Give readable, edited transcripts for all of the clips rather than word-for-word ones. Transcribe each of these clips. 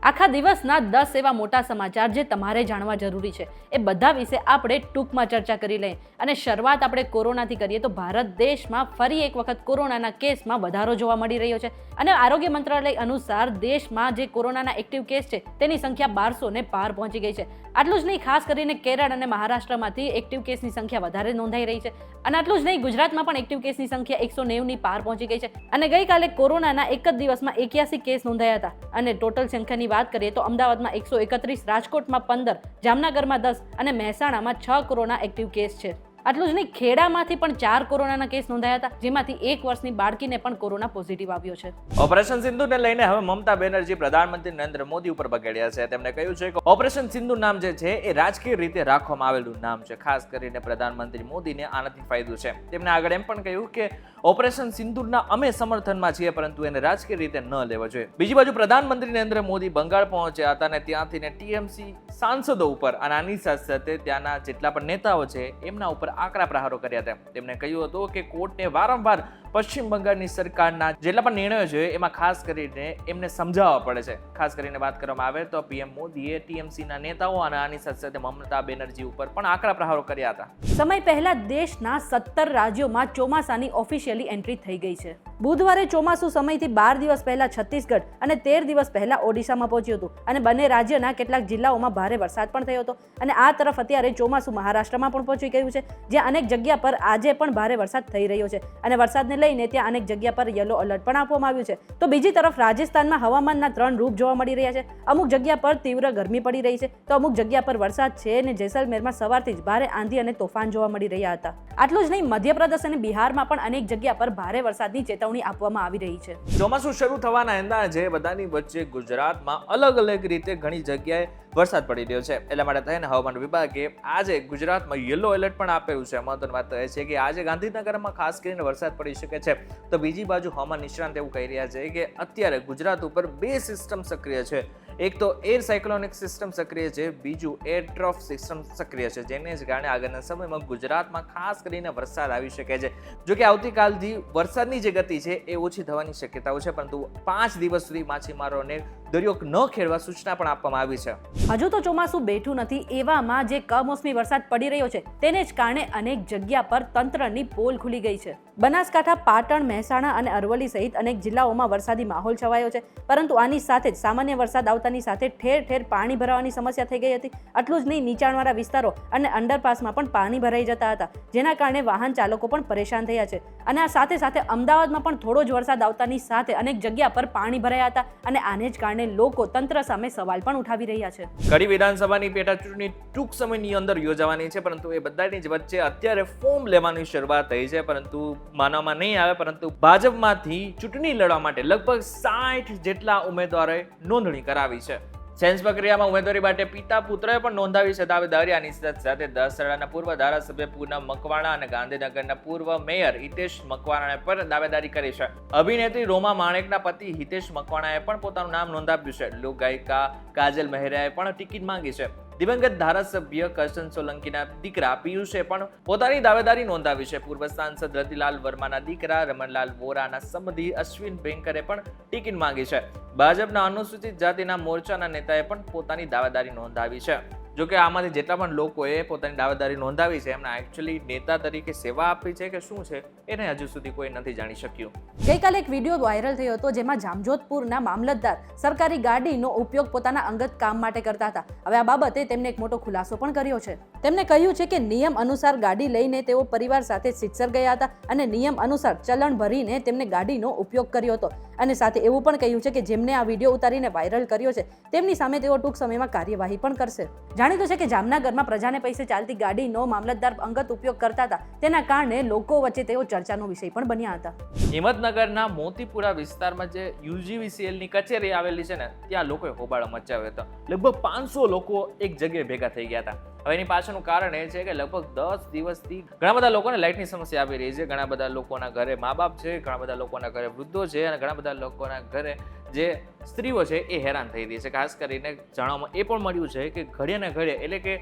આખા દિવસના 10 એવા મોટા સમાચાર જે તમારે જાણવા જરૂરી છે એ બધા વિશે આપણે ટૂંકમાં ચર્ચા કરી લઈએ. અને શરૂઆત આપણે કોરોનાથી કરીએ તો ભારત દેશમાં ફરી એક વખત કોરોનાના કેસમાં વધારો જોવા મળી રહ્યો છે. અને આરોગ્ય મંત્રાલય અનુસાર દેશમાં જે કોરોનાના એક્ટિવ કેસ છે તેની સંખ્યા 1200 ને પાર પહોંચી ગઈ છે. આટલું જ નહીં, ખાસ કરીને કેરળ અને મહારાષ્ટ્રમાંથી એક્ટિવ કેસની સંખ્યા વધારે નોંધાઈ રહી છે. અને આટલું જ નહીં, ગુજરાતમાં પણ એક્ટિવ કેસની સંખ્યા 190 ની પાર પહોંચી ગઈ છે. અને ગઈકાલે કોરોનાના એક જ દિવસમાં 81 કેસ નોંધાયા હતા. અને ટોટલ સંખ્યાની વાત કરીએ તો અમદાવાદમાં 131, રાજકોટમાં 15, જામનગરમાં 10 અને મહેસાણામાં 6 કોરોના એક્ટિવ કેસ છે. આટલું જ નહીં, ખેડામાંથી પણ 4 કોરોનાના કેસ નોંધાયા હતા, જેમાંથી 1 વર્ષની બાળકીને પણ કોરોના પોઝિટિવ આવ્યો છે. ઓપરેશન સિંધુને લઈને હવે મમતા બેનર્જી પ્રધાનમંત્રી નરેન્દ્ર મોદી ઉપર બગાડ્યા છે. તેમણે કહ્યું છે કે ઓપરેશન સિંધુ નામ જે છે એ રાજકીય રીતે રાખવામાં આવેલું નામ છે. ખાસ કરીને પ્રધાનમંત્રી મોદીને આનાથી ફાયદો છે. તેમણે આગળ એમ પણ કહ્યું કે ઓપરેશન સિંધુના અમે સમર્થનમાં છીએ, પરંતુ એને રાજકીય રીતે ન લેવો જોઈએ. બીજી બાજુ પ્રધાનમંત્રી નરેન્દ્ર મોદી બંગાળ પહોંચ્યા હતા અને ત્યાંથી ટીએમસી સાંસદો ઉપર અને આની સાથે ત્યાંના જેટલા પણ નેતાઓ છે એમના ઉપર આકરા પ્રહારો કર્યા હતા. તેમણે કહ્યું હતું કે કોર્ટને વારંવાર પશ્ચિમ બંગાળની સરકારના જેટલા પણ નિર્ણયો છે એમાં ખાસ કરીને એમને સમજાવવા પડે છે. ખાસ કરીને વાત કરવામાં આવે તો પીએમ મોદીએ ટીએમસીના નેતાઓ અને આની સાથે મમતા બેનર્જી ઉપર પણ આકરા પ્રહારો કર્યા હતા. સમય પહેલા દેશના 17 રાજ્યોમાં ચોમાસાની ઓફિશિયલી એન્ટ્રી થઈ ગઈ છે. બુધવારે ચોમાસું સમયથી 12 દિવસ પહેલા છત્તીસગઢ અને 13 દિવસ પહેલા ઓડિશામાં પહોંચ્યું હતું. અને બંને રાજ્યના કેટલાક જિલ્લાઓમાં ભારે વરસાદ પણ થયો હતો. અને આ તરફ અત્યારે ચોમાસું મહારાષ્ટ્રમાં પણ પહોંચી ગયું છે, જ્યાં અનેક જગ્યા પર આજે પણ ભારે વરસાદ થઈ રહ્યો છે. અને વરસાદને લઈને ત્યાં અનેક જગ્યા પર યલો એલર્ટ પણ આપવામાં આવ્યું છે. તો બીજી તરફ રાજસ્થાનમાં હવામાનના 3 રૂપ જોવા મળી રહ્યા છે. અમુક જગ્યા પર તીવ્ર ગરમી પડી રહી છે, તો અમુક જગ્યા પર વરસાદ છે. અને જેસલમેરમાં સવારથી જ ભારે આંધી અને તોફાન જોવા મળી રહ્યા હતા. આટલું જ નહીં, મધ્યપ્રદેશ અને બિહારમાં પણ અનેક જગ્યા પર ભારે વરસાદની ચેતવણી આપવામાં આવી રહી છે. ચોમાસું શરૂ થવાના અંદાજે બધાની વચ્ચે ગુજરાતમાં અલગ અલગ રીતે ઘણી જગ્યાએ વરસાદ પડી રહ્યો છે. એટલા માટે થઈને હવામાન વિભાગે આજે ગુજરાતમાં યલો એલર્ટ પણ આપેલું છે. મહત્વની વાત એ છે કે આજે ગાંધીનગરમાં ખાસ કરીને વરસાદ પડી શકે છે. તો બીજી બાજુ હવામાન નિષ્ણાંત એવું કહી રહ્યા છે કે અત્યારે ગુજરાત ઉપર 2 સિસ્ટમ સક્રિય છે. એક તો એર સાયક્લોનિક સિસ્ટમ સક્રિય છે, બીજું એર ટ્રફ સિસ્ટમ સક્રિય છે, જેને જ કારણે આગળના સમયમાં ગુજરાતમાં ખાસ કરીને વરસાદ આવી શકે છે. જો કે આવતીકાલથી વરસાદની જે ગતિ છે એ ઓછી થવાની શક્યતાઓ છે, પરંતુ 5 દિવસ સુધી માછીમારોને દરિયો ન ખેડવા સૂચના પણ આપવામાં આવી છે. હજુ તો ચોમાસું બેઠું નથી, એવામાં જે કમોસમી વરસાદ પડી રહ્યો છે તેને જ કારણે અનેક જગ્યા પર તંત્રની પોલ ખુલી ગઈ છે. બનાસકાંઠા, પાટણ, મહેસાણા અને અરવલ્લી સહિત અનેક જિલ્લાઓમાં વરસાદી માહોલ છવાયો છે. પરંતુ આની સાથે જ સામાન્ય વરસાદ આવતાની સાથે ઠેર ઠેર પાણી ભરાવાની સમસ્યા થઈ ગઈ હતી. આટલું જ નહીં, નીચાણવાળા વિસ્તારો અને અંડરપાસમાં પણ પાણી ભરાઈ જતા હતા, જેના કારણે વાહન ચાલકો પણ પરેશાન થયા છે. અને આ સાથે સાથે અમદાવાદમાં પણ થોડો જ વરસાદ આવતાની સાથે અનેક જગ્યા પર પાણી ભરાયા હતા. અને આને જ કારણે લોકો તંત્ર સામે સવાલ પણ ઉઠાવી રહ્યા છે. કડી વિધાનસભાની પેટા ચૂંટણી ટૂંક સમયની અંદર યોજાવાની છે, પરંતુ એ બધાની જ વચ્ચે અત્યારે ફોર્મ લેવાની શરૂઆત થઈ છે. પરંતુ માનવામાં નહીં આવે, પરંતુ ભાજપમાંથી ચૂંટણી લડવા માટે લગભગ 60 જેટલા ઉમેદવારોએ નોંધણી કરાવી છે. સેન્સ પ્રક્રિયામાં ઉમેદવારી માટે પિતા પુત્રએ પણ નોંધાવી છે દાવેદારી. આની સાથે દસરાના પૂર્વ ધારાસભ્ય પૂનમ મકવાણા અને ગાંધીનગરના પૂર્વ મેયર હિતેશ મકવાણાએ પણ દાવેદારી કરી છે. અભિનેત્રી રોમા માણેકના પતિ હિતેશ મકવાણાએ પણ પોતાનું નામ નોંધાવ્યું છે. લોકગાયિકા કાજલ મહેરાએ પણ ટિકિટ માંગી છે. દિવંગત ધારાસભ્ય કરશન સોલંકીના દીકરા પિયુષે પણ પોતાની દાવેદારી નોંધાવી છે. પૂર્વ સાંસદ રતિલાલ વર્માના દીકરા રમણલાલ વોરાના સંબંધી અશ્વિન બેંકરે પણ ટિકિટ માંગી છે. ભાજપના અનુસૂચિત જાતિના મોરચાના નેતાએ પણ પોતાની દાવેદારી નોંધાવી છે. જોકે આમાંથી જેટલા પણ લોકોએ પોતાની દાવેદારી નોંધાવી છે એમણે એકચ્યુઅલી નેતા તરીકે સેવા આપી છે કે શું છે એને હજુ સુધી કોઈ નથી જાણી શક્યું. ગઈકાલે એક વિડીયો વાયરલ થયો હતો, જેમાં જામજોધપુરના મામલતદાર સરકારી ગાડીનો ઉપયોગ પોતાના અંગત કામ માટે કરતા હતા. હવે આ બાબતે તેમને એક મોટો ખુલાસો પણ કર્યો છે. તેમણે કહ્યું છે કે નિયમ અનુસાર ગાડી લઈને તેઓ પરિવાર સાથે સિત્સર ગયા હતા અને નિયમ અનુસાર ચલણ ભરીને તેમને ગાડીનો ઉપયોગ કર્યો હતો. અને સાથે એવું પણ કહ્યું છે કે જેમને આ વિડીયો ઉતારીને વાયરલ કર્યો છે તેમની સામે તેઓ ટૂંક સમયમાં કાર્યવાહી પણ કરશે. જાણીતું છે કે જામનગરમાં પ્રજાને પૈસે ચાલતી ગાડીનો મામલતદાર અંગત ઉપયોગ કરતા હતા, તેના કારણે લોકો વચ્ચે તેઓ ચર્ચાનો વિષય પણ બન્યા હતા. હિંમતનગરના મોતીપુરા વિસ્તારમાં જે યુજીવીસીએલની કચેરી આવેલી છે ને, ત્યાં લોકોએ હોબાળો મચાવ્યો હતો. લગભગ 500 લોકો એક જગ્યાએ ભેગા થઈ ગયા હતા. હવે એની પાછળનું કારણ એ છે કે લગભગ 10 દિવસથી ઘણા બધા લોકોને લાઇટની સમસ્યા આવી રહી છે. ઘણા બધા લોકોના ઘરે મા બાપ છે, ઘણા બધા લોકોના ઘરે વૃદ્ધો છે અને ઘણા બધા લોકોના ઘરે જે સ્ત્રીઓ છે એ હેરાન થઈ રહી છે. ખાસ કરીને જાણવામાં એ પણ મળ્યું છે કે ઘડે ને ઘડે એટલે કે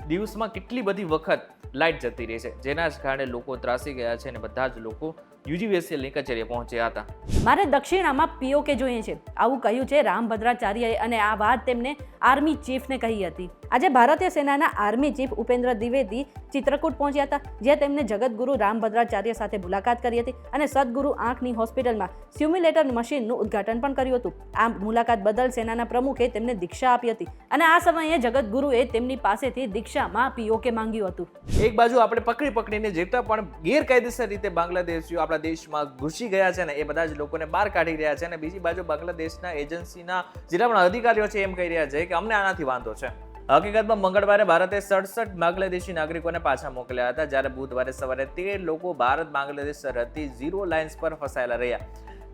દિવસમાં કેટલી બધી વખત લાઇટ જતી રહી છે, જેના જ કારણે લોકો ત્રાસી ગયા છે અને બધા જ લોકો યુજીવીસીએલની કચેરીએ પહોંચ્યા હતા. મારે દક્ષિણામાં પીઓકે જોઈએ છે, આવું કહ્યું છે રામભદ્રાચાર્યએ, અને આ વાત તેમને આર્મી ચીફને કહી હતી. આજે ભારતીય સેનાના આર્મી ચીફ ઉપેન્દ્ર દ્વિવેદી ચિત્રકૂટ પહોંચ્યા હતા, જ્યાં તેમને જગતગુરુ રામભદ્રાચાર્ય સાથે મુલાકાત કરી હતી અને સદગુરુ આંખની હોસ્પિટલમાં સિમ્યુલેટર મશીનનું ઉદ્ઘાટન પણ કર્યું હતું. આ મુલાકાત બદલ સેનાના પ્રમુખે તેમને દીક્ષા આપી હતી અને આ સમયે જગતગુરુએ તેમની પાસેથી દીક્ષામાં પીઓકે માંગ્યું હતું. એક બાજુ આપણે પકડીને જેટલા પણ ગેરકાયદેસર રીતે બાંગ્લાદેશીઓ આપણા દેશમાં ઘૂસી ગયા છે ને એ બધા જ લોકોને બહાર કાઢી રહ્યા છે, અને બીજી બાજુ બાંગ્લાદેશના એજન્સીના જેટલા પણ અધિકારીઓ છે એમ કહી રહ્યા છે કે અમને આનાથી વાંધો છે. હકીકતમાં મંગળવારે ભારતે 67 બાંગ્લાદેશી નાગરિકોને પાછા મોકલ્યા હતા, જ્યારે બુધવારે સવારે 13 લોકો ભારત બાંગ્લાદેશ સરહદથી 0 લાઇન્સ પર ફસાયેલા રહ્યા.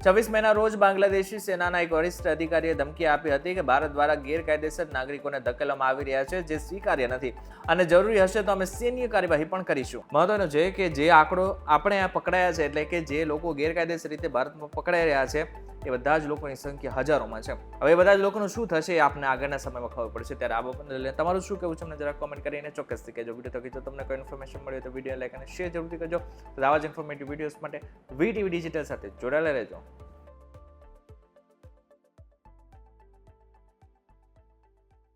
26 મેના રોજ બાંગ્લાદેશી સેનાના એક વરિષ્ઠ અધિકારીએ ધમકી આપી હતી કે ભારત દ્વારા ગેરકાયદેસર નાગરિકોને ધકેલવામાં આવી રહ્યા છે, જે સ્વીકાર્ય નથી અને જરૂરી હશે તો અમે સૈન્ય કાર્યવાહી પણ કરીશું. મહત્વનું છે કે જે આંકડો આપણે આ પકડાયા છે, એટલે કે જે લોકો ગેરકાયદેસર રીતે ભારતમાં પકડાઈ રહ્યા છે એ બધા જ લોકોની સંખ્યા હજારોમાં છે. હવે બધા જ લોકોનું શું થશે એ આપને આગળના સમયમાં ખબર પડશે. ત્યારે આ બાબતને તમારું શું કહેવું છે અમને જરા કોમેન્ટ કરીને ચોક્કસથી કહેજો. વિડીયો થકી જો તમને કોઈ ઇન્ફોર્મેશન મળ્યો તો વિડીયો લાઈક અને શેર જરૂરથી કરજો. તો આવા જ ઇન્ફોર્મેટિવ વિડીયોઝ માટે વીટીવી ડિજિટલ સાથે જોડાયેલા રહેજો.